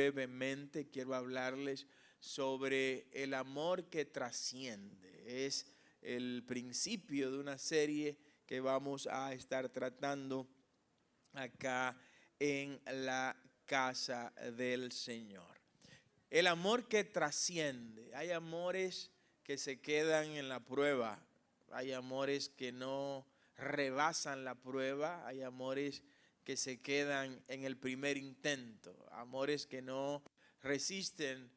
Brevemente quiero hablarles sobre el amor que trasciende. Es el principio de una serie que vamos a estar tratando acá en la casa del Señor. El amor que trasciende. Hay amores que se quedan en la prueba. Hay amores que no rebasan la prueba. Hay amores que se quedan en el primer intento. Amores que no resisten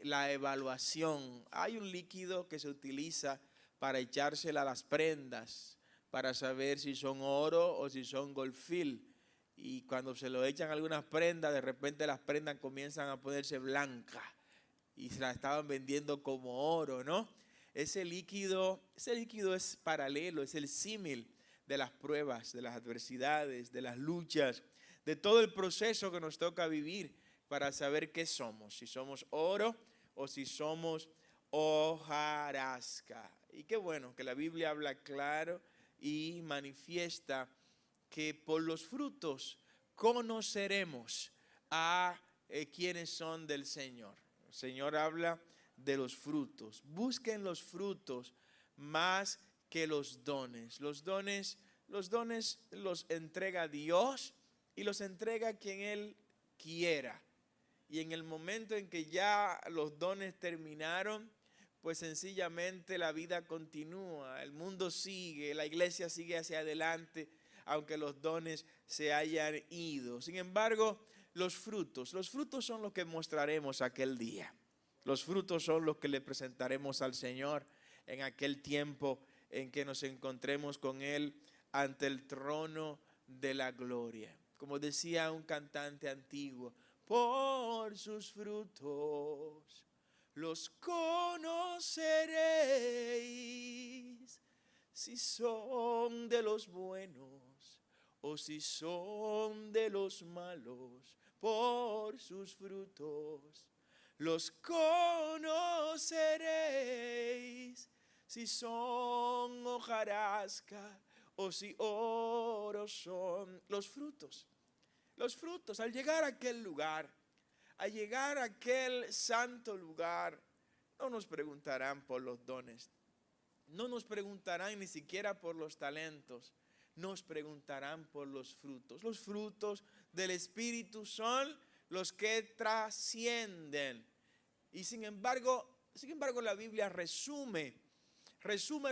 la evaluación. Hay un líquido que se utiliza para echársela a las prendas, para saber si son oro o si son golfil. Y cuando se lo echan algunas prendas, de repente las prendas comienzan a ponerse blancas y se las estaban vendiendo como oro, ¿no? Ese líquido es paralelo, es el símil de las pruebas, de las adversidades, de las luchas, de todo el proceso que nos toca vivir para saber qué somos, si somos oro o si somos hojarasca. Y qué bueno que la Biblia habla claro y manifiesta que por los frutos conoceremos a quienes son del Señor. El Señor habla de los frutos. Busquen los frutos más que los dones. Los dones los entrega Dios y los entrega quien Él quiera. Y en el momento en que ya los dones terminaron, pues sencillamente la vida continúa, el mundo sigue, la iglesia sigue hacia adelante, aunque los dones se hayan ido. Sin embargo, los frutos son los que mostraremos aquel día. Los frutos son los que le presentaremos al Señor en aquel tiempo en que nos encontremos con Él ante el trono de la gloria. Como decía un cantante antiguo, por sus frutos los conoceréis, si son de los buenos o si son de los malos. Por sus frutos los conoceréis, si son hojarasca o si oro son. Los frutos, al llegar a aquel lugar, al llegar a aquel santo lugar, no nos preguntarán por los dones, no nos preguntarán ni siquiera por los talentos, nos preguntarán por los frutos. Los frutos del Espíritu son los que trascienden. Y sin embargo la Biblia resume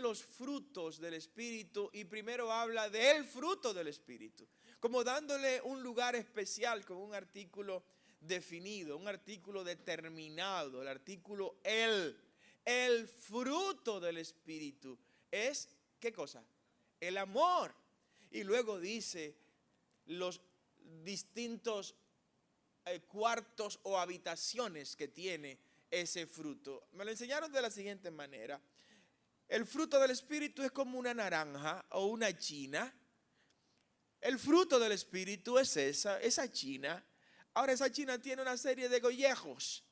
los frutos del Espíritu y primero habla del fruto del Espíritu, como dándole un lugar especial, como un artículo definido, un artículo determinado. El artículo el fruto del Espíritu es, ¿qué cosa? El amor. Y luego dice los distintos cuartos o habitaciones que tiene ese fruto. Me lo enseñaron de la siguiente manera. El fruto del Espíritu es como una naranja o una china. El fruto del Espíritu es esa china. Ahora esa china tiene una serie de gollejos.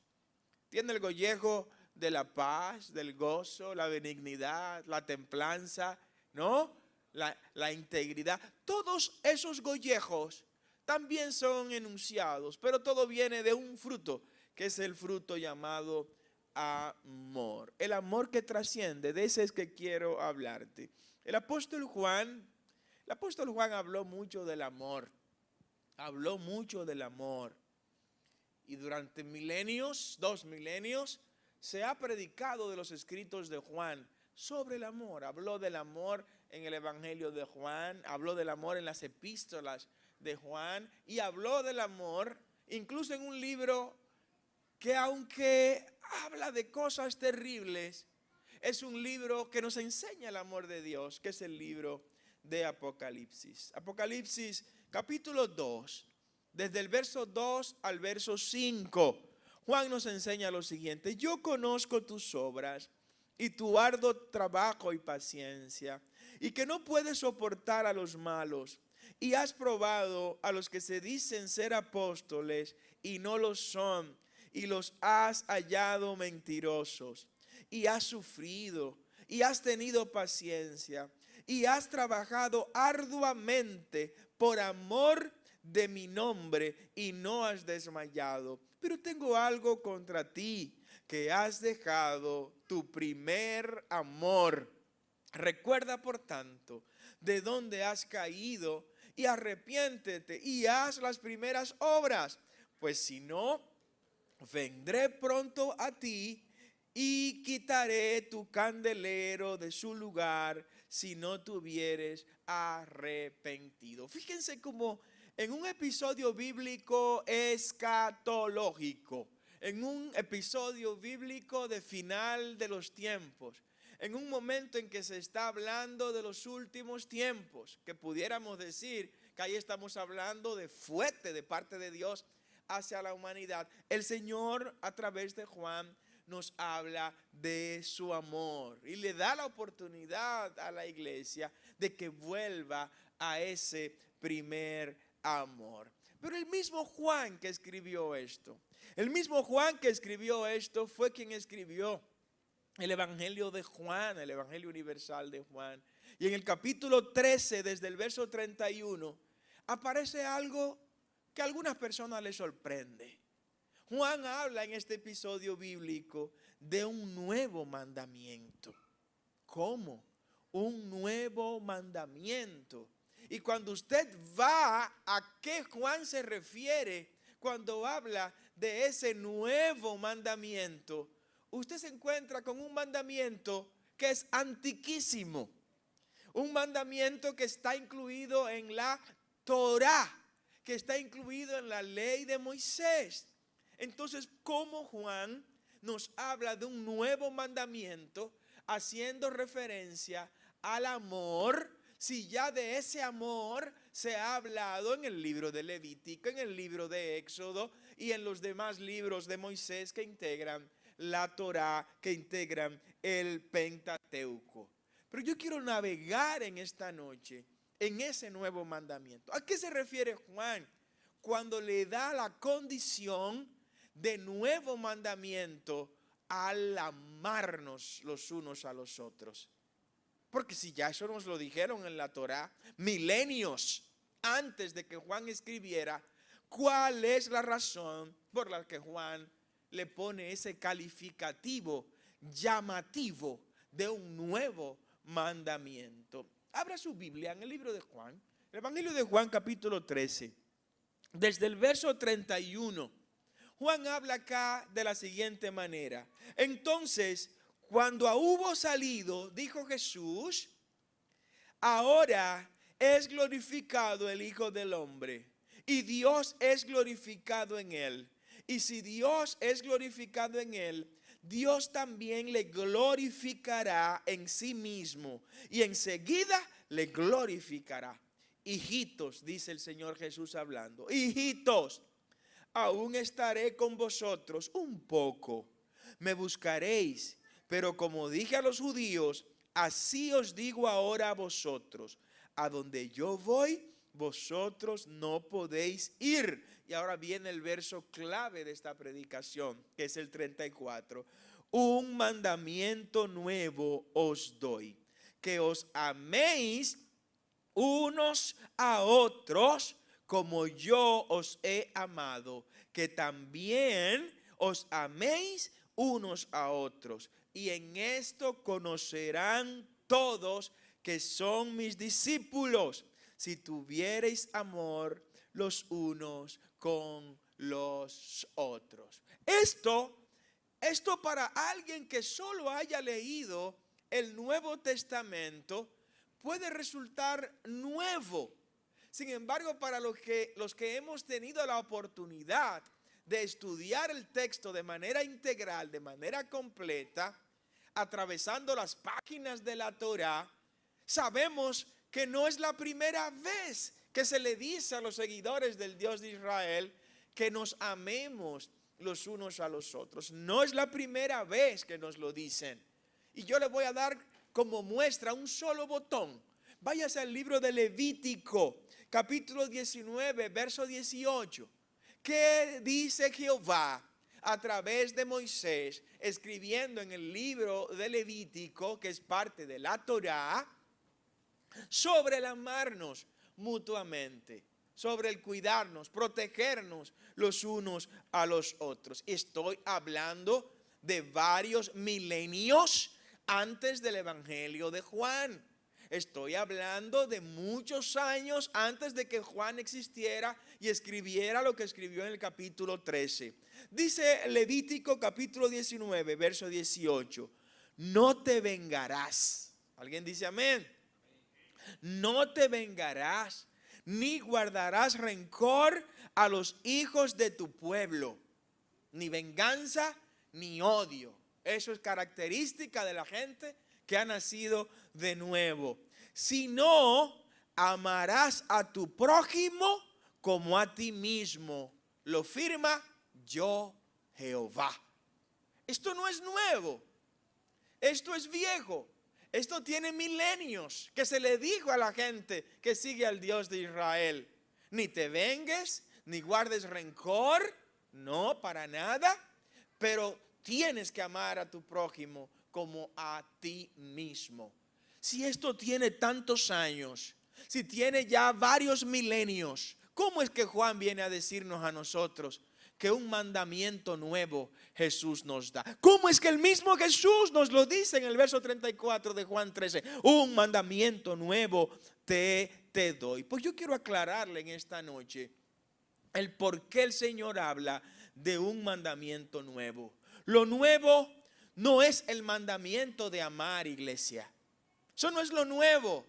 Tiene el gollejo de la paz, del gozo, la benignidad, la templanza, ¿no? La integridad. Todos esos gollejos también son enunciados, pero todo viene de un fruto, que es el fruto llamado amor. El amor que trasciende, de ese es que quiero hablarte. El apóstol Juan habló mucho del amor. Habló mucho del amor. Y durante milenios, 2 milenios, se ha predicado de los escritos de Juan sobre el amor. Habló del amor en el Evangelio de Juan, habló del amor en las epístolas de Juan y habló del amor incluso en un libro que, aunque habla de cosas terribles, es un libro que nos enseña el amor de Dios, que es el libro de Apocalipsis. Apocalipsis capítulo 2, desde el verso 2 al verso 5, Juan nos enseña lo siguiente: yo conozco tus obras y tu arduo trabajo y paciencia, y que no puedes soportar a los malos, y has probado a los que se dicen ser apóstoles y no lo son, y los has hallado mentirosos, y has sufrido, y has tenido paciencia, y has trabajado arduamente por amor de mi nombre y no has desmayado. Pero tengo algo contra ti, que has dejado tu primer amor. Recuerda, por tanto, de dónde has caído y arrepiéntete y haz las primeras obras. Pues si no, vendré pronto a ti y quitaré tu candelero de su lugar si no te hubieres arrepentido. Fíjense cómo en un episodio bíblico escatológico, en un episodio bíblico de final de los tiempos, en un momento en que se está hablando de los últimos tiempos, que pudiéramos decir que ahí estamos hablando de fuerte de parte de Dios hacia la humanidad, el Señor a través de Juan nos habla de su amor y le da la oportunidad a la iglesia de que vuelva a ese primer amor. Pero el mismo Juan que escribió esto, fue quien escribió el Evangelio de Juan, el Evangelio universal de Juan. Y en el capítulo 13, desde el verso 31, aparece algo que a algunas personas les sorprende. Juan habla en este episodio bíblico de un nuevo mandamiento. ¿Cómo? Un nuevo mandamiento. Y cuando usted va a qué Juan se refiere cuando habla de ese nuevo mandamiento, usted se encuentra con un mandamiento que es antiquísimo. Un mandamiento que está incluido en la Torá, que está incluido en la ley de Moisés. Entonces, ¿cómo Juan nos habla de un nuevo mandamiento haciendo referencia al amor, si ya de ese amor se ha hablado en el libro de Levítico, en el libro de Éxodo y en los demás libros de Moisés que integran la Torá, que integran el Pentateuco? Pero yo quiero navegar en esta noche en ese nuevo mandamiento. ¿A qué se refiere Juan cuando le da la condición de nuevo mandamiento al amarnos los unos a los otros? Porque si ya eso nos lo dijeron en la Torá, milenios antes de que Juan escribiera, ¿cuál es la razón por la que Juan le pone ese calificativo llamativo de un nuevo mandamiento? Abra su Biblia en el libro de Juan, el Evangelio de Juan capítulo 13, desde el verso 31. Juan habla acá de la siguiente manera. Entonces, cuando hubo salido, dijo Jesús, ahora es glorificado el Hijo del Hombre y Dios es glorificado en él. Y si Dios es glorificado en él, Dios también le glorificará en sí mismo y enseguida le glorificará. Hijitos, dice el Señor Jesús hablando, hijitos, aún estaré con vosotros un poco, me buscaréis, pero como dije a los judíos, así os digo ahora a vosotros, a donde yo voy, vosotros no podéis ir. Y ahora viene el verso clave de esta predicación, que es el 34. Un mandamiento nuevo os doy, que os améis unos a otros como yo os he amado, que también os améis unos a otros. Y en esto conocerán todos que son mis discípulos, si tuviereis amor los unos con los otros. Esto para alguien que solo haya leído el Nuevo Testamento puede resultar nuevo. Sin embargo, para los que hemos tenido la oportunidad de estudiar el texto de manera integral, de manera completa, atravesando las páginas de la Torá, sabemos que no es la primera vez que se le dice a los seguidores del Dios de Israel que nos amemos los unos a los otros. No es la primera vez que nos lo dicen. Y yo le voy a dar como muestra un solo botón. Váyase al libro de Levítico, capítulo 19, verso 18. ¿Qué dice Jehová a través de Moisés, escribiendo en el libro de Levítico, que es parte de la Torá, sobre el amarnos mutuamente? sobre el cuidarnos, protegernos los unos a los otros. Estoy hablando de varios milenios antes del Evangelio de Juan. Estoy hablando de muchos años antes de que Juan existiera y escribiera lo que escribió en el capítulo 13. Dice Levítico capítulo 19, verso 18. No te vengarás. ¿Alguien dice amén? No te vengarás, ni guardarás rencor a los hijos de tu pueblo, ni venganza, ni odio. Eso es característica de la gente que ha nacido de nuevo. Sino amarás a tu prójimo como a ti mismo. Lo firma yo, Jehová. Esto no es nuevo. Esto es viejo. Esto tiene milenios que se le dijo a la gente que sigue al Dios de Israel. Ni te vengues, ni guardes rencor. No, para nada. Pero tienes que amar a tu prójimo como a ti mismo. Si esto tiene tantos años, si tiene ya varios milenios, ¿cómo es que Juan viene a decirnos a nosotros que un mandamiento nuevo Jesús nos da? ¿Cómo es que el mismo Jesús nos lo dice en el verso 34 de Juan 13? Un mandamiento nuevo te doy. Pues yo quiero aclararle en esta noche el por qué el Señor habla de un mandamiento nuevo. Lo nuevo no es el mandamiento de amar, iglesia. Eso no es lo nuevo.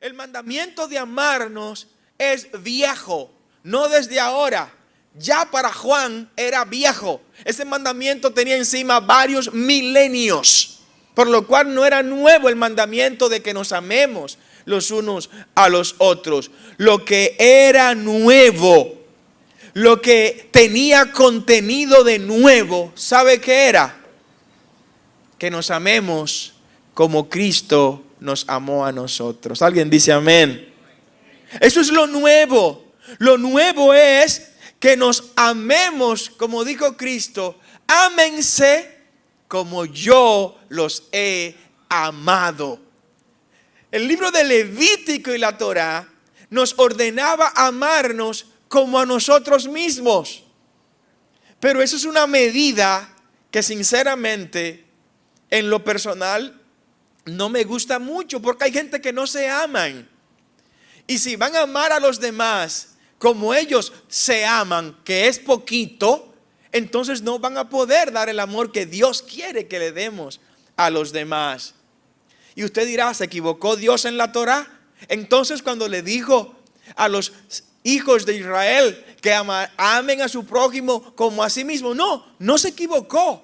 El mandamiento de amarnos es viejo, no desde ahora. Ya para Juan era viejo. Ese mandamiento tenía encima varios milenios, por lo cual no era nuevo el mandamiento de que nos amemos los unos a los otros. Lo que era nuevo, lo que tenía contenido de nuevo, ¿sabe qué era? Que nos amemos como Cristo nos amó a nosotros. ¿Alguien dice amén? Eso es lo nuevo. Lo nuevo es que nos amemos como dijo Cristo. Ámense como yo los he amado. El libro de Levítico y la Torá nos ordenaba amarnos como a nosotros mismos. Pero eso es una medida que sinceramente en lo personal no me gusta mucho, porque hay gente que no se aman. Y si van a amar a los demás como ellos se aman, que es poquito, entonces no van a poder dar el amor que Dios quiere que le demos a los demás. Y usted dirá, ¿se equivocó Dios en la Torá? Entonces cuando le dijo a los hijos de Israel que amen a su prójimo como a sí mismo, no se equivocó.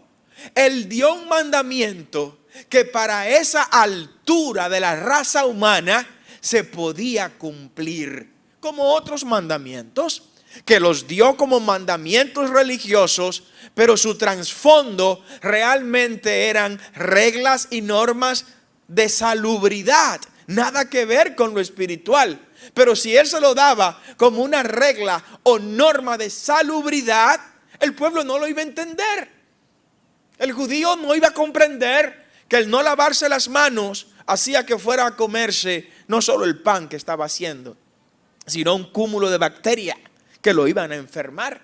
Él dio un mandamiento que para esa altura de la raza humana se podía cumplir, como otros mandamientos que los dio como mandamientos religiosos, pero su trasfondo realmente eran reglas y normas de salubridad, nada que ver con lo espiritual. Pero si él se lo daba como una regla o norma de salubridad, el pueblo no lo iba a entender. El judío no iba a comprender que el no lavarse las manos hacía que fuera a comerse no solo el pan que estaba haciendo, sino un cúmulo de bacterias que lo iban a enfermar.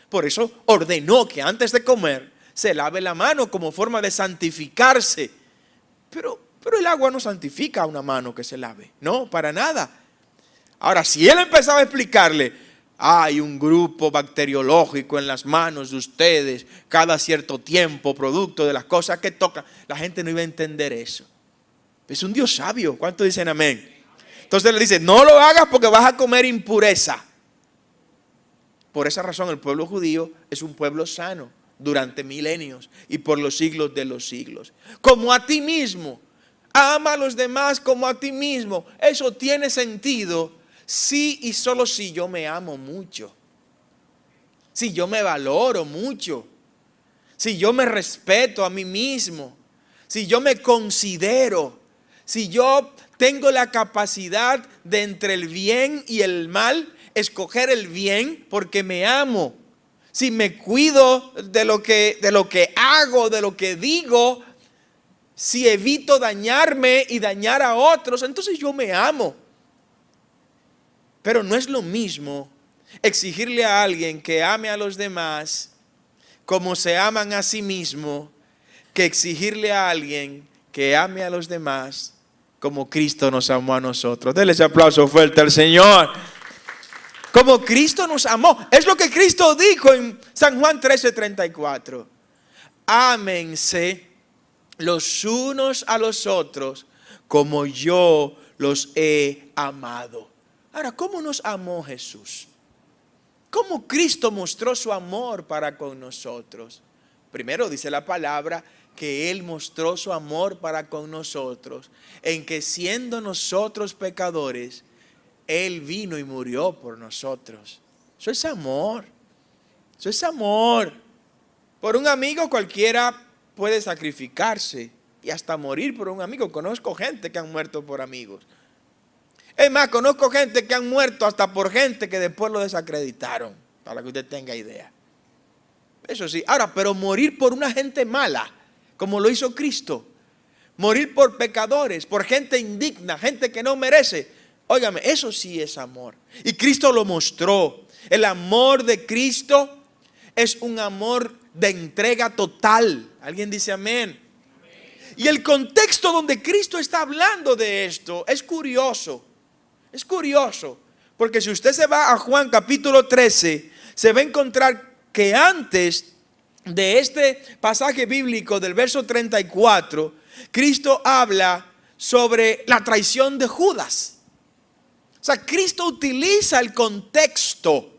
Por eso ordenó que antes de comer se lave la mano como forma de santificarse. Pero el agua no santifica a una mano que se lave, no, para nada. Ahora, si él empezaba a explicarle, hay un grupo bacteriológico en las manos de ustedes cada cierto tiempo, producto de las cosas que tocan, la gente no iba a entender eso. Es un Dios sabio. ¿Cuántos dicen amén? Entonces le dice, no lo hagas porque vas a comer impureza. Por esa razón el pueblo judío es un pueblo sano durante milenios y por los siglos de los siglos. Como a ti mismo, ama a los demás como a ti mismo. Eso tiene sentido si y solo si yo me amo mucho, si yo me valoro mucho, si yo me respeto a mí mismo, si yo me considero, si yo tengo la capacidad de entre el bien y el mal escoger el bien porque me amo. Si me cuido de lo que hago, de lo que digo, si evito dañarme y dañar a otros, entonces yo me amo. Pero no es lo mismo exigirle a alguien que ame a los demás como se aman a sí mismo, que exigirle a alguien que ame a los demás como Cristo nos amó a nosotros. Denle ese aplauso fuerte al Señor. Como Cristo nos amó. Es lo que Cristo dijo en San Juan 13:34. Ámense los unos a los otros como yo los he amado. Ahora, ¿cómo nos amó Jesús? ¿Cómo Cristo mostró su amor para con nosotros? Primero dice la palabra que Él mostró su amor para con nosotros, en que siendo nosotros pecadores, Él vino y murió por nosotros. Eso es amor. Eso es amor. Por un amigo cualquiera puede sacrificarse y hasta morir por un amigo. Conozco gente que han muerto por amigos. Es más, conozco gente que han muerto hasta por gente que después lo desacreditaron, para que usted tenga idea. Eso sí. Ahora, pero morir por una gente mala, como lo hizo Cristo. Morir por pecadores, por gente indigna, gente que no merece. Óigame, eso sí es amor. Y Cristo lo mostró. El amor de Cristo es un amor de entrega total. ¿Alguien dice amén? Y el contexto donde Cristo está hablando de esto es curioso. Es curioso, porque si usted se va a Juan capítulo 13, se va a encontrar que antes de este pasaje bíblico del verso 34, Cristo habla sobre la traición de Judas. O sea, Cristo utiliza el contexto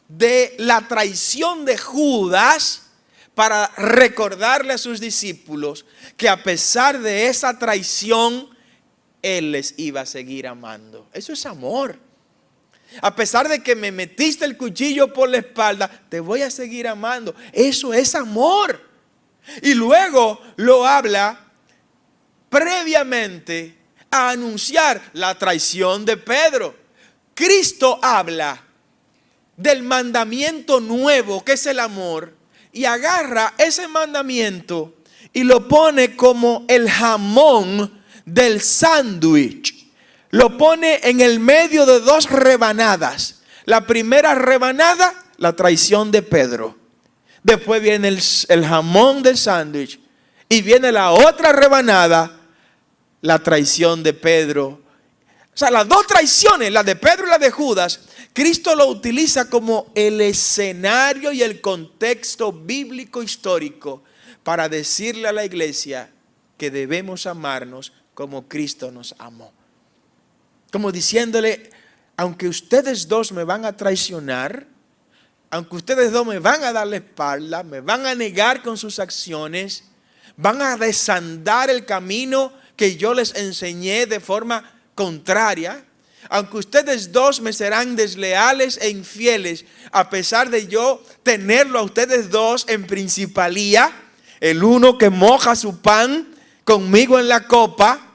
de la traición de Judas para recordarle a sus discípulos que a pesar de esa traición, Él les iba a seguir amando. Eso es amor. A pesar de que me metiste el cuchillo por la espalda, te voy a seguir amando. Eso es amor. Y luego lo habla previamente a anunciar la traición de Pedro. Cristo habla del mandamiento nuevo, que es el amor, y agarra ese mandamiento y lo pone como el jamón del sándwich. Lo pone en el medio de dos rebanadas. La primera rebanada, la traición de Pedro. Después viene el jamón del sándwich. Y viene la otra rebanada, la traición de Pedro. O sea, las dos traiciones, la de Pedro y la de Judas, Cristo lo utiliza como el escenario y el contexto bíblico histórico para decirle a la iglesia que debemos amarnos como Cristo nos amó. Como diciéndole, aunque ustedes dos me van a traicionar, aunque ustedes dos me van a dar la espalda, me van a negar con sus acciones, van a desandar el camino que yo les enseñé de forma contraria, aunque ustedes dos me serán desleales e infieles, a pesar de yo tenerlo a ustedes dos en principalía, el uno que moja su pan conmigo en la copa,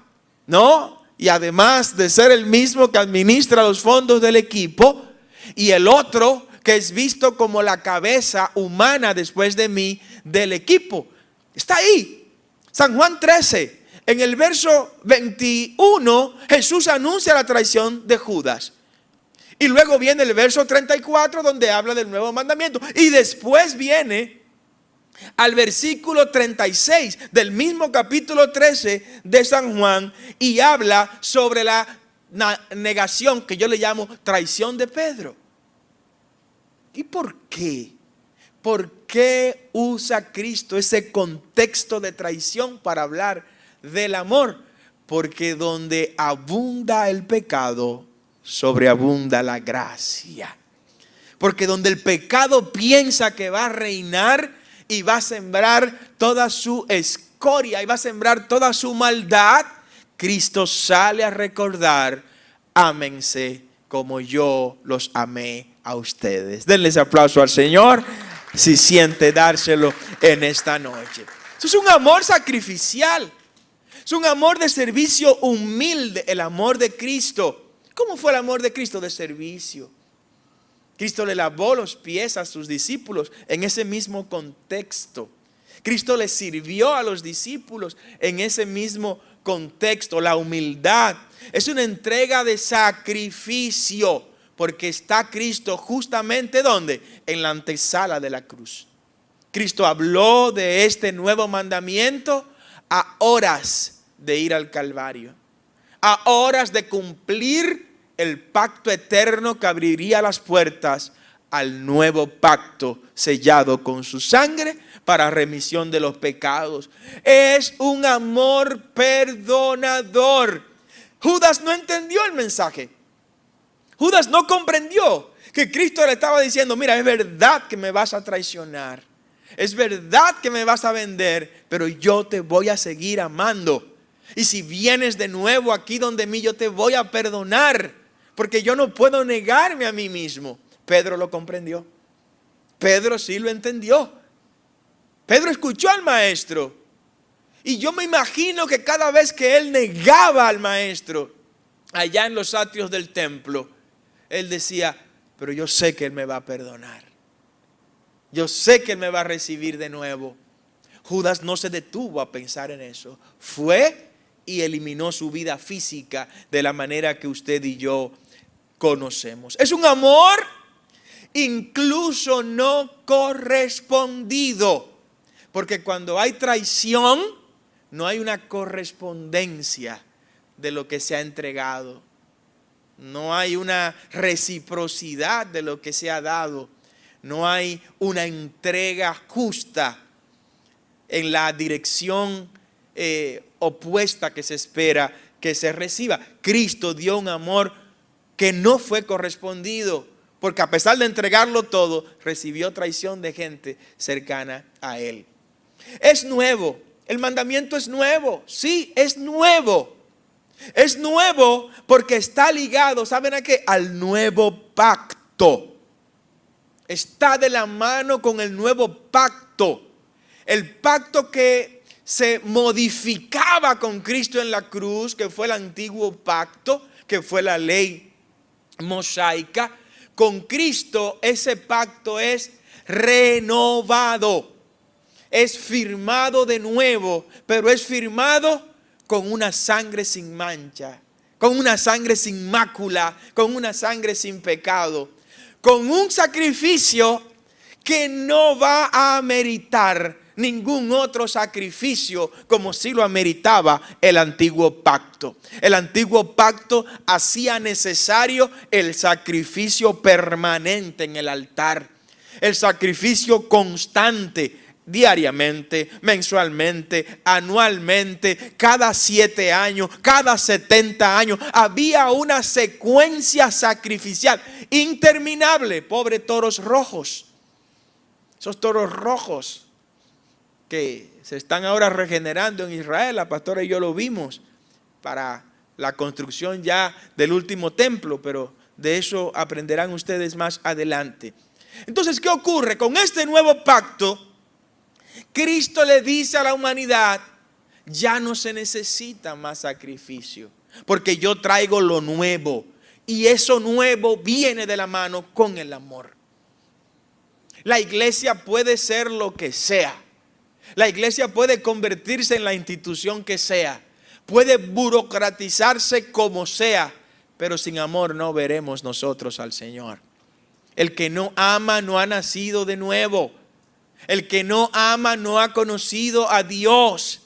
¿no? Y además de ser el mismo que administra los fondos del equipo, y el otro que es visto como la cabeza humana después de mí del equipo. Está ahí. San Juan 13, en el verso 21, Jesús anuncia la traición de Judas. Y luego viene el verso 34 donde habla del nuevo mandamiento. Y después viene al versículo 36 del mismo capítulo 13 de San Juan y habla sobre la negación que yo le llamo traición de Pedro. ¿Y por qué? ¿Por qué usa Cristo ese contexto de traición para hablar del amor? Porque donde abunda el pecado, sobreabunda la gracia. Porque donde el pecado piensa que va a reinar y va a sembrar toda su escoria y va a sembrar toda su maldad, Cristo sale a recordar, ámense como yo los amé a ustedes. Denle ese aplauso al Señor si siente dárselo en esta noche. Eso es un amor sacrificial. Es un amor de servicio humilde, el amor de Cristo. ¿Cómo fue el amor de Cristo? De servicio. Cristo le lavó los pies a sus discípulos en ese mismo contexto. Cristo le sirvió a los discípulos en ese mismo contexto. La humildad es una entrega de sacrificio porque está Cristo justamente ¿dónde? En la antesala de la cruz. Cristo habló de este nuevo mandamiento a horas de ir al Calvario, a horas de cumplir el pacto eterno que abriría las puertas al nuevo pacto sellado con su sangre para remisión de los pecados. Es un amor perdonador. Judas no entendió el mensaje. Judas no comprendió que Cristo le estaba diciendo, mira, es verdad que me vas a traicionar, es verdad que me vas a vender, pero yo te voy a seguir amando. Y si vienes de nuevo aquí donde mí, yo te voy a perdonar, porque yo no puedo negarme a mí mismo. Pedro lo comprendió. Pedro sí lo entendió. Pedro escuchó al maestro. Y yo me imagino que cada vez que él negaba al maestro, allá en los atrios del templo, él decía, pero yo sé que él me va a perdonar. Yo sé que él me va a recibir de nuevo. Judas no se detuvo a pensar en eso. Fue y eliminó su vida física de la manera que usted y yo conocemos. Es un amor incluso no correspondido. Porque cuando hay traición, no hay una correspondencia de lo que se ha entregado. No hay una reciprocidad de lo que se ha dado. No hay una entrega justa en la dirección opuesta que se espera que se reciba. Cristo dio un amor que no fue correspondido, porque a pesar de entregarlo todo, recibió traición de gente cercana a él. Es nuevo, el mandamiento es nuevo, sí, es nuevo. Es nuevo porque está ligado, ¿saben a qué? Al nuevo pacto. Está de la mano con el nuevo pacto. El pacto que se modificaba con Cristo en la cruz, que fue el antiguo pacto, que fue la ley mosaica. Con Cristo ese pacto es renovado, es firmado de nuevo, pero es firmado con una sangre sin mancha, con una sangre sin mácula, con una sangre sin pecado, con un sacrificio que no va a ameritar ningún otro sacrificio como si lo ameritaba el antiguo pacto. El antiguo pacto hacía necesario el sacrificio permanente en el altar, el sacrificio constante, diariamente, mensualmente, anualmente, cada 7 años, cada 70 años. Había una secuencia sacrificial interminable. Pobre toros rojos. Esos toros rojos que se están ahora regenerando en Israel. La pastora y yo lo vimos para la construcción ya del último templo, pero de eso aprenderán ustedes más adelante. Entonces, ¿qué ocurre? Con este nuevo pacto, Cristo le dice a la humanidad, ya no se necesita más sacrificio, porque yo traigo lo nuevo, y eso nuevo viene de la mano con el amor. La iglesia puede ser lo que sea, la iglesia puede convertirse en la institución que sea, puede burocratizarse como sea, pero sin amor no veremos nosotros al Señor. El que no ama no ha nacido de nuevo. El que no ama no ha conocido a Dios.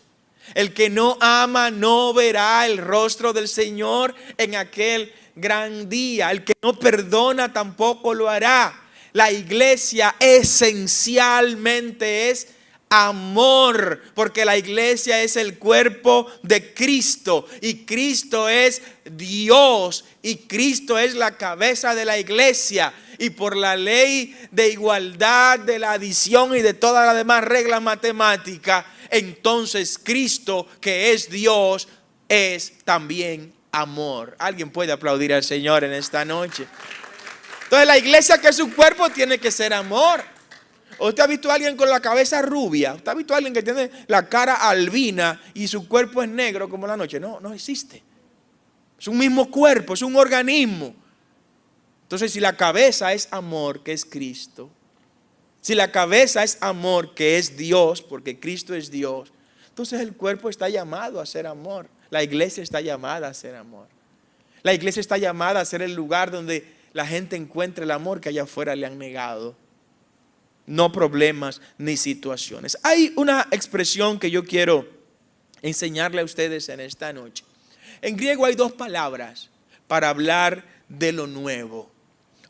El que no ama no verá el rostro del Señor en aquel gran día. El que no perdona tampoco lo hará. La iglesia esencialmente es amor, porque la iglesia es el cuerpo de Cristo y Cristo es Dios y Cristo es la cabeza de la iglesia. Y por la ley de igualdad, de la adición y de todas las demás reglas matemáticas, entonces Cristo, que es Dios, es también amor. ¿Alguien puede aplaudir al Señor en esta noche? Entonces la iglesia, que es su cuerpo, tiene que ser amor. ¿Usted ha visto a alguien con la cabeza rubia? ¿Usted ha visto a alguien que tiene la cara albina y su cuerpo es negro como la noche? No, no existe. Es un mismo cuerpo, es un organismo. Entonces, si la cabeza es amor, que es Cristo, si la cabeza es amor, que es Dios, porque Cristo es Dios, entonces el cuerpo está llamado a ser amor. La iglesia está llamada a ser amor. La iglesia está llamada a ser el lugar donde la gente encuentre el amor que allá afuera le han negado. No problemas ni situaciones. Hay una expresión que yo quiero enseñarle a ustedes en esta noche. En griego hay dos palabras para hablar de lo nuevo.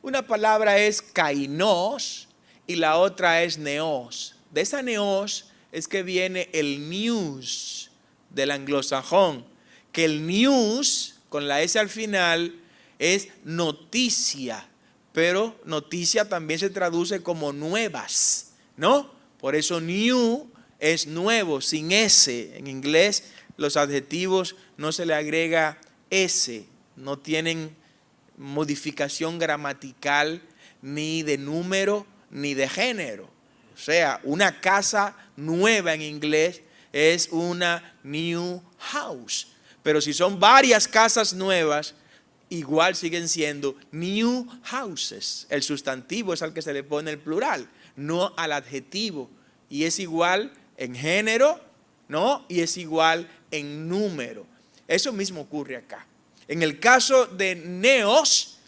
Una palabra es kainos y la otra es neos. De esa neos es que viene el news del anglosajón, que el news con la S al final es noticia, pero noticia también se traduce como nuevas, ¿no? Por eso new es nuevo, sin S. En inglés los adjetivos no se le agrega S, no tienen modificación gramatical ni de número ni de género. O sea, una casa nueva en inglés es una new house. Pero si son varias casas nuevas, igual siguen siendo new houses. El sustantivo es al que se le pone el plural, no al adjetivo. Y es igual en género, ¿no? Y es igual en número. Eso mismo ocurre acá. En el caso de neos,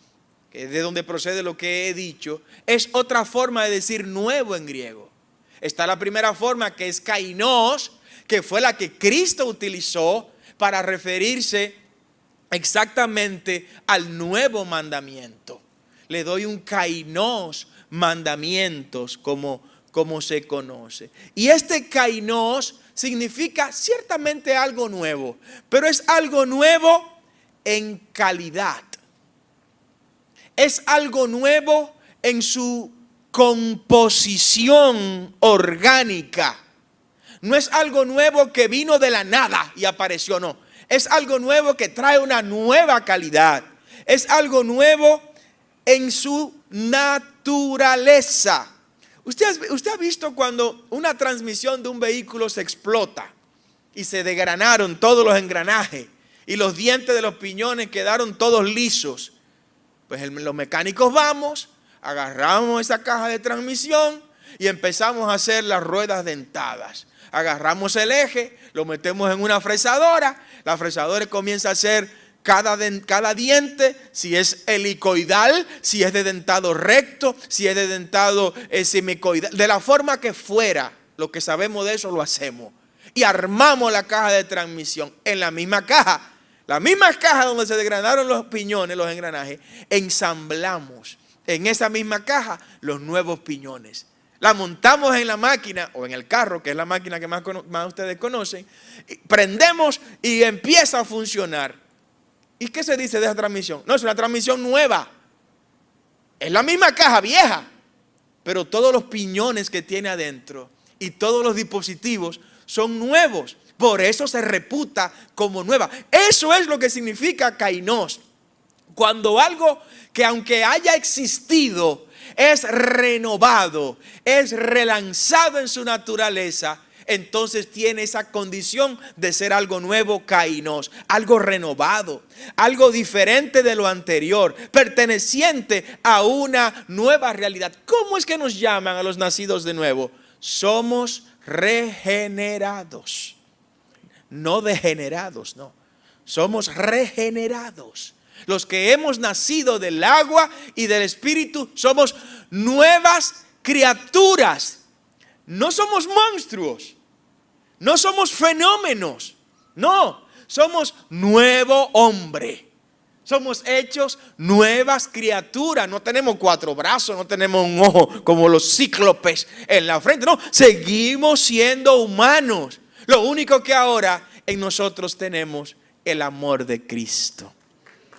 que es de donde procede lo que he dicho, es otra forma de decir nuevo en griego. Está la primera forma, que es kainos, que fue la que Cristo utilizó para referirse exactamente al nuevo mandamiento. Le doy un kainos mandamientos como se conoce. Y este kainos significa ciertamente algo nuevo, pero es algo nuevo en calidad. Es algo nuevo en su composición orgánica. No es algo nuevo que vino de la nada y apareció, no. Es algo nuevo que trae una nueva calidad. Es algo nuevo en su naturaleza. Usted ha visto cuando una transmisión de un vehículo se explota y se desgranaron todos los engranajes y los dientes de los piñones quedaron todos lisos. Pues los mecánicos vamos, agarramos esa caja de transmisión y empezamos a hacer las ruedas dentadas. Agarramos el eje, lo metemos en una fresadora, la fresadora comienza a hacer cada diente, si es helicoidal, si es de dentado recto, si es de dentado semicoidal, de la forma que fuera. Lo que sabemos de eso lo hacemos. Y armamos la caja de transmisión en la misma caja. La misma caja donde se desgranaron los piñones, los engranajes, ensamblamos en esa misma caja los nuevos piñones. La montamos en la máquina o en el carro, que es la máquina que más ustedes conocen, prendemos y empieza a funcionar. ¿Y qué se dice de esa transmisión? No, es una transmisión nueva. Es la misma caja vieja, pero todos los piñones que tiene adentro y todos los dispositivos son nuevos. Por eso se reputa como nueva. Eso es lo que significa kainos. Cuando algo que aunque haya existido es renovado, es relanzado en su naturaleza, entonces tiene esa condición de ser algo nuevo, kainos, algo renovado, algo diferente de lo anterior, perteneciente a una nueva realidad. ¿Cómo es que nos llaman a los nacidos de nuevo? Somos regenerados. No degenerados, no. Somos regenerados. Los que hemos nacido del agua y del Espíritu somos nuevas criaturas. No somos monstruos. No somos fenómenos. No, somos nuevo hombre. Somos hechos nuevas criaturas. No tenemos 4 brazos, no tenemos un ojo como los cíclopes en la frente. No, seguimos siendo humanos. Lo único que ahora en nosotros tenemos el amor de Cristo.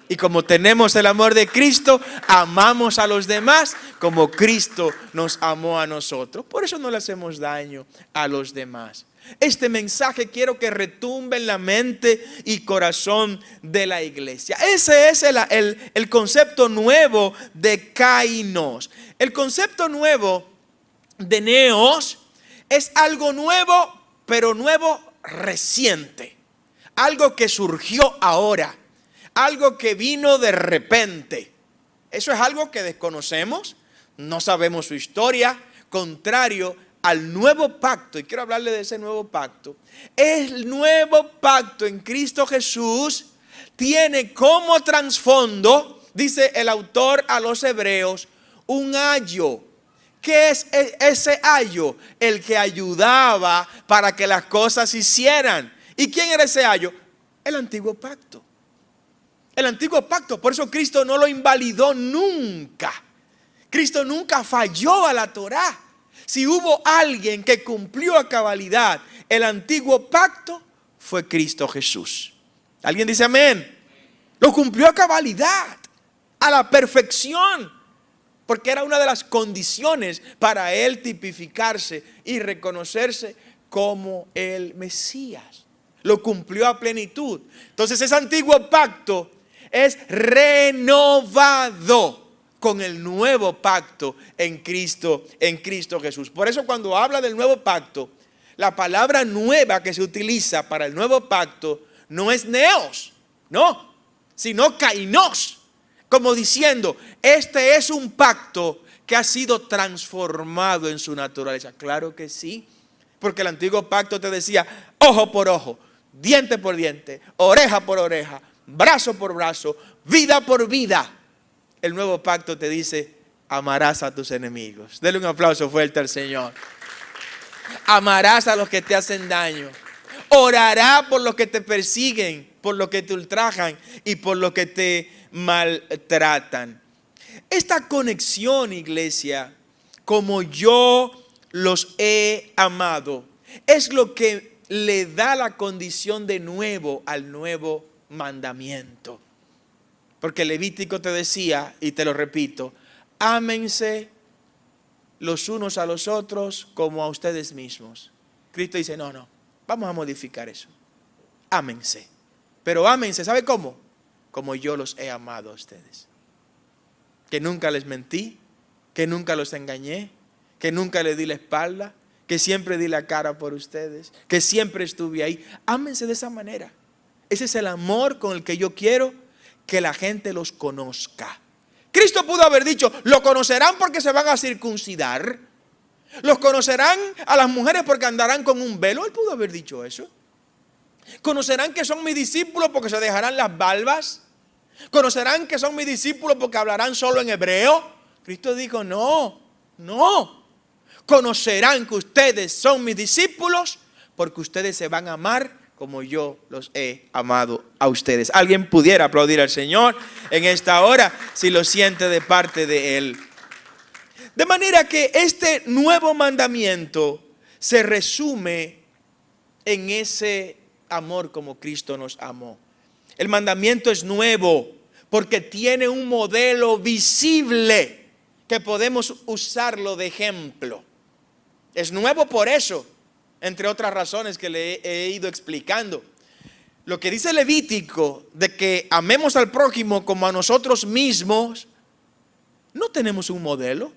Y como tenemos el amor de Cristo, amamos a los demás como Cristo nos amó a nosotros. Por eso no le hacemos daño a los demás. Este mensaje quiero que retumbe en la mente y corazón de la iglesia. Ese es el concepto nuevo de kainos. El concepto nuevo de neos es algo nuevo, pero nuevo reciente. Algo que surgió ahora. Algo que vino de repente. Eso es algo que desconocemos. No sabemos su historia. Contrario al nuevo pacto, y quiero hablarle de ese nuevo pacto. El nuevo pacto en Cristo Jesús tiene como trasfondo dice el autor a los hebreos, un ayo. ¿Qué es ese ayo? El que ayudaba para que las cosas se hicieran. ¿Y quién era ese ayo? El antiguo pacto. El antiguo pacto. Por eso Cristo no lo invalidó nunca. Cristo nunca falló a la Torá. Si hubo alguien que cumplió a cabalidad el antiguo pacto, fue Cristo Jesús. ¿Alguien dice amén? Lo cumplió a cabalidad, a la perfección, porque era una de las condiciones para él tipificarse y reconocerse como el Mesías. Lo cumplió a plenitud. Entonces ese antiguo pacto es renovado con el nuevo pacto en Cristo Jesús. Por eso cuando habla del nuevo pacto, la palabra nueva que se utiliza para el nuevo pacto no es neos, no, sino kainos, como diciendo, este es un pacto que ha sido transformado en su naturaleza. Claro que sí, porque el antiguo pacto te decía ojo por ojo, diente por diente, oreja por oreja, brazo por brazo, vida por vida. El nuevo pacto te dice, amarás a tus enemigos. Dele un aplauso fuerte al Señor. Amarás a los que te hacen daño. Orarás por los que te persiguen, por los que te ultrajan y por los que te maltratan. Esta conexión, iglesia, como yo los he amado, es lo que le da la condición de nuevo al nuevo mandamiento. Porque Levítico te decía, y te lo repito, ámense los unos a los otros como a ustedes mismos. Cristo dice, no, vamos a modificar eso. Ámense. Pero ámense, ¿sabe cómo? Como yo los he amado a ustedes. Que nunca les mentí, que nunca los engañé, que nunca les di la espalda, que siempre di la cara por ustedes, que siempre estuve ahí. Ámense de esa manera. Ese es el amor con el que yo quiero que la gente los conozca. Cristo pudo haber dicho, lo conocerán porque se van a circuncidar. Los conocerán a las mujeres porque andarán con un velo. Él pudo haber dicho eso. Conocerán que son mis discípulos porque se dejarán las barbas. Conocerán que son mis discípulos porque hablarán solo en hebreo. Cristo dijo, no. Conocerán que ustedes son mis discípulos porque ustedes se van a amar como yo los he amado a ustedes. Alguien pudiera aplaudir al Señor en esta hora si lo siente de parte de Él. De manera que este nuevo mandamiento se resume en ese amor como Cristo nos amó. El mandamiento es nuevo porque tiene un modelo visible que podemos usarlo de ejemplo. Es nuevo por eso, entre otras razones que le he ido explicando. Lo que dice Levítico de que amemos al prójimo como a nosotros mismos, no tenemos un modelo,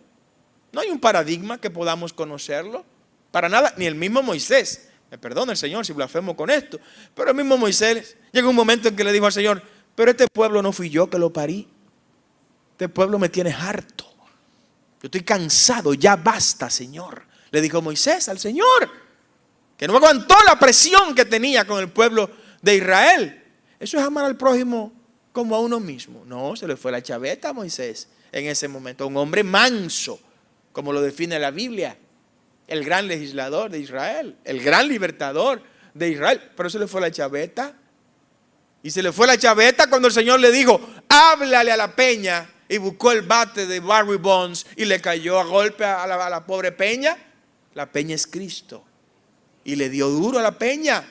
no hay un paradigma que podamos conocerlo, para nada, ni el mismo Moisés. Me perdona el Señor si blasfemo con esto, pero el mismo Moisés llegó un momento en que le dijo al Señor, pero este pueblo no fui yo que lo parí, este pueblo me tiene harto, yo estoy cansado, ya basta, Señor. Le dijo Moisés al Señor, que no aguantó la presión que tenía con el pueblo de Israel. Eso es amar al prójimo como a uno mismo. No, se le fue la chaveta a Moisés en ese momento. Un hombre manso, como lo define la Biblia. El gran legislador de Israel, el gran libertador de Israel. Pero se le fue la chaveta. Y se le fue la chaveta cuando el Señor le dijo, háblale a la peña. Y buscó el bate de Barry Bonds y le cayó a golpe a la pobre peña. La peña es Cristo. Y le dio duro a la peña.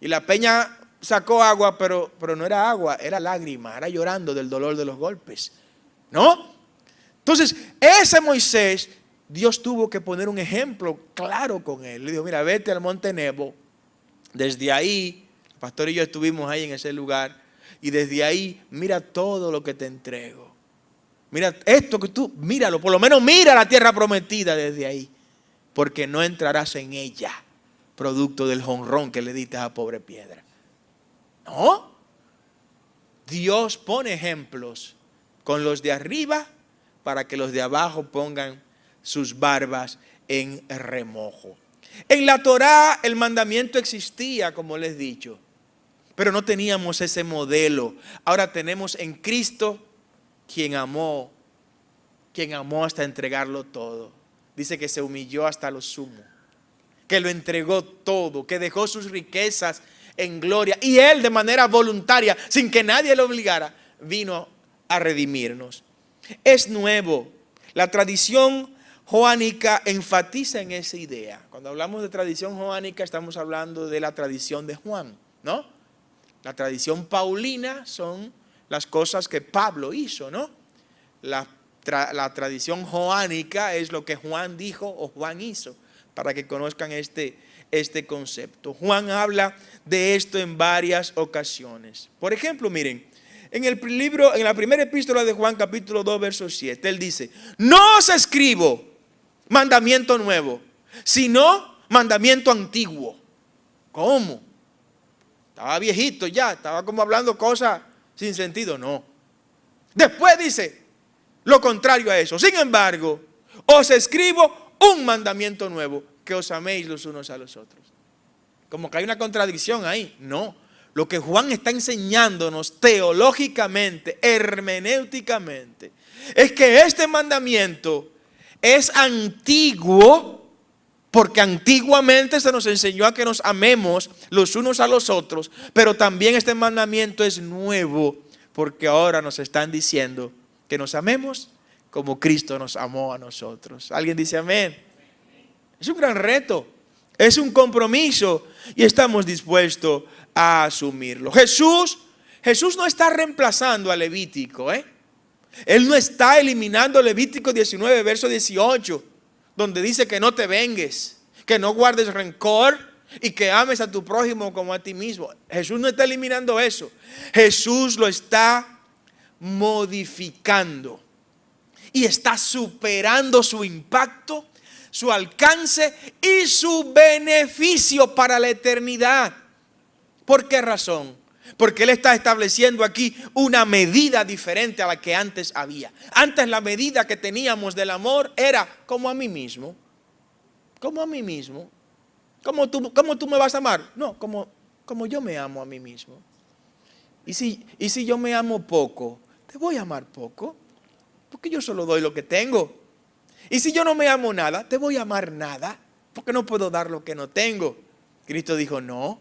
Y la peña sacó agua, pero no era agua, era lágrima, era llorando del dolor de los golpes. ¿No? Entonces, ese Moisés, Dios tuvo que poner un ejemplo claro con él. Le dijo, mira, vete al monte Nebo. Desde ahí, el pastor y yo estuvimos ahí en ese lugar. Y desde ahí, mira todo lo que te entrego. Mira esto que tú, míralo, por lo menos mira la tierra prometida desde ahí. Porque no entrarás en ella, producto del jonrón que le diste a pobre piedra. No. Dios pone ejemplos con los de arriba para que los de abajo pongan sus barbas en remojo. En la Torá el mandamiento existía, como les he dicho, pero no teníamos ese modelo. Ahora tenemos en Cristo quien amó hasta entregarlo todo. Dice que se humilló hasta lo sumo, que lo entregó todo, que dejó sus riquezas en gloria. Y Él de manera voluntaria, sin que nadie lo obligara, vino a redimirnos. Es nuevo. La tradición joánica enfatiza en esa idea. Cuando hablamos de tradición joánica estamos hablando de la tradición de Juan, ¿no? La tradición paulina son las cosas que Pablo hizo, ¿no? La tradición joánica es lo que Juan dijo o Juan hizo, para que conozcan este concepto. Juan habla de esto en varias ocasiones. Por ejemplo, miren, en la primera epístola de Juan, capítulo 2, verso 7, él dice: no os escribo mandamiento nuevo, sino mandamiento antiguo. ¿Cómo? Estaba viejito ya, estaba como hablando cosas sin sentido. No. Después dice lo contrario a eso. Sin embargo, os escribo un mandamiento nuevo, que os améis los unos a los otros. Como que hay una contradicción ahí. No. Lo que Juan está enseñándonos teológicamente, hermenéuticamente, es que este mandamiento es antiguo, porque antiguamente se nos enseñó a que nos amemos los unos a los otros, pero también este mandamiento es nuevo, porque ahora nos están diciendo que nos amemos como Cristo nos amó a nosotros. ¿Alguien dice amén? Es un gran reto, es un compromiso y estamos dispuestos a asumirlo. Jesús no está reemplazando a Levítico, Él no está eliminando Levítico 19, verso 18, donde dice que no te vengues, que no guardes rencor y que ames a tu prójimo como a ti mismo. Jesús no está eliminando eso. Jesús lo está modificando y está superando su impacto, su alcance y su beneficio para la eternidad. ¿Por qué razón? Porque Él está estableciendo aquí una medida diferente a la que antes había. Antes la medida que teníamos del amor era como a mí mismo. Como a mí mismo. ¿Cómo tú me vas a amar? No, como yo me amo a mí mismo. Y si yo me amo poco, te voy a amar poco, porque yo solo doy lo que tengo. Y si yo no me amo nada, te voy a amar nada, porque no puedo dar lo que no tengo. Cristo dijo: no,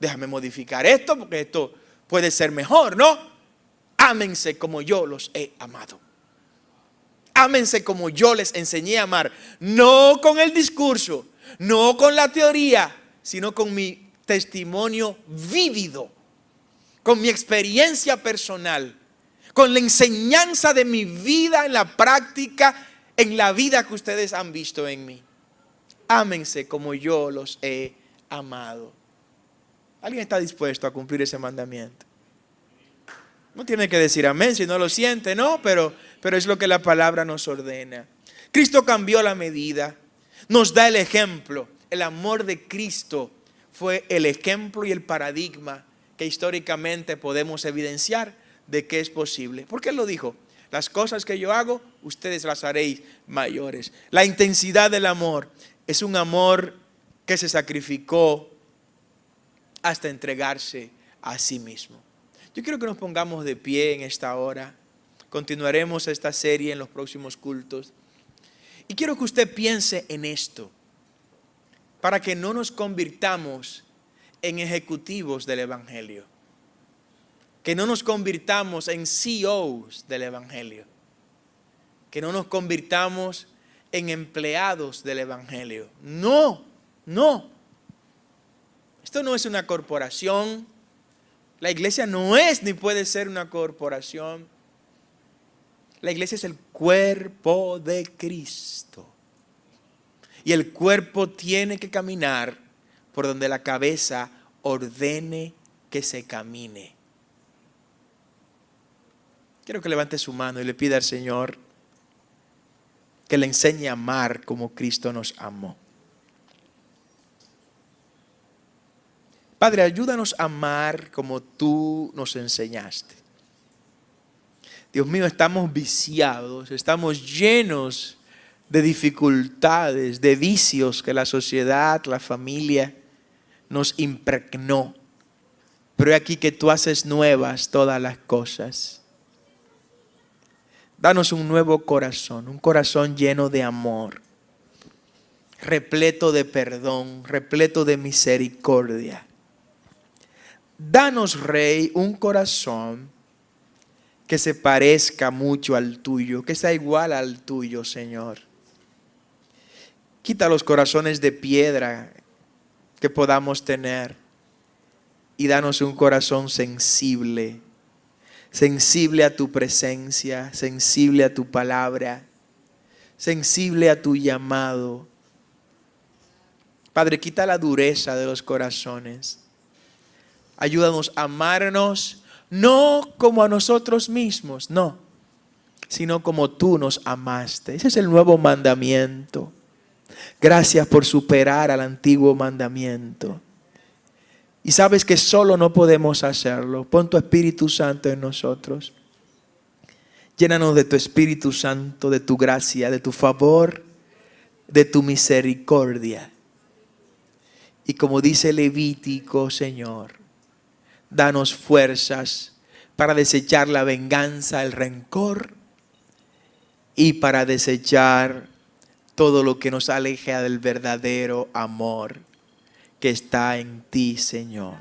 déjame modificar esto, porque esto puede ser mejor, ¿no? Ámense como yo los he amado. Ámense como yo les enseñé a amar. No con el discurso, no con la teoría, sino con mi testimonio vívido, con mi experiencia personal, con la enseñanza de mi vida en la práctica, en la vida que ustedes han visto en mí. Ámense como yo los he amado. ¿Alguien está dispuesto a cumplir ese mandamiento? No tiene que decir amén si no lo siente, no, pero es lo que la palabra nos ordena. Cristo cambió la medida, nos da el ejemplo. El amor de Cristo fue el ejemplo y el paradigma que históricamente podemos evidenciar de que es posible. ¿Por qué Él lo dijo? Las cosas que yo hago, ustedes las haréis mayores. La intensidad del amor es un amor que se sacrificó hasta entregarse a sí mismo. Yo quiero que nos pongamos de pie en esta hora. Continuaremos esta serie en los próximos cultos. Y quiero que usted piense en esto, para que no nos convirtamos en ejecutivos del Evangelio. Que no nos convirtamos en CEOs del Evangelio. Que no nos convirtamos en empleados del Evangelio. No. Esto no es una corporación. La iglesia no es ni puede ser una corporación. La iglesia es el cuerpo de Cristo. Y el cuerpo tiene que caminar por donde la cabeza ordene que se camine. Quiero que levante su mano y le pida al Señor que le enseñe a amar como Cristo nos amó. Padre, ayúdanos a amar como tú nos enseñaste. Dios mío, estamos viciados, estamos llenos de dificultades, de vicios que la sociedad, la familia nos impregnó. Pero he aquí que tú haces nuevas todas las cosas. Danos un nuevo corazón, un corazón lleno de amor, repleto de perdón, repleto de misericordia. Danos, Rey, un corazón que se parezca mucho al tuyo, que sea igual al tuyo, Señor. Quita los corazones de piedra que podamos tener y danos un corazón sensible, sensible a tu presencia, sensible a tu palabra, sensible a tu llamado. Padre, quita la dureza de los corazones. Ayúdanos a amarnos, no como a nosotros mismos, no, sino como tú nos amaste. Ese es el nuevo mandamiento. Gracias por superar al antiguo mandamiento. Y sabes que solo no podemos hacerlo. Pon tu Espíritu Santo en nosotros. Llénanos de tu Espíritu Santo, de tu gracia, de tu favor, de tu misericordia. Y como dice Levítico, Señor, danos fuerzas para desechar la venganza, el rencor y para desechar todo lo que nos aleja del verdadero amor que está en ti, Señor.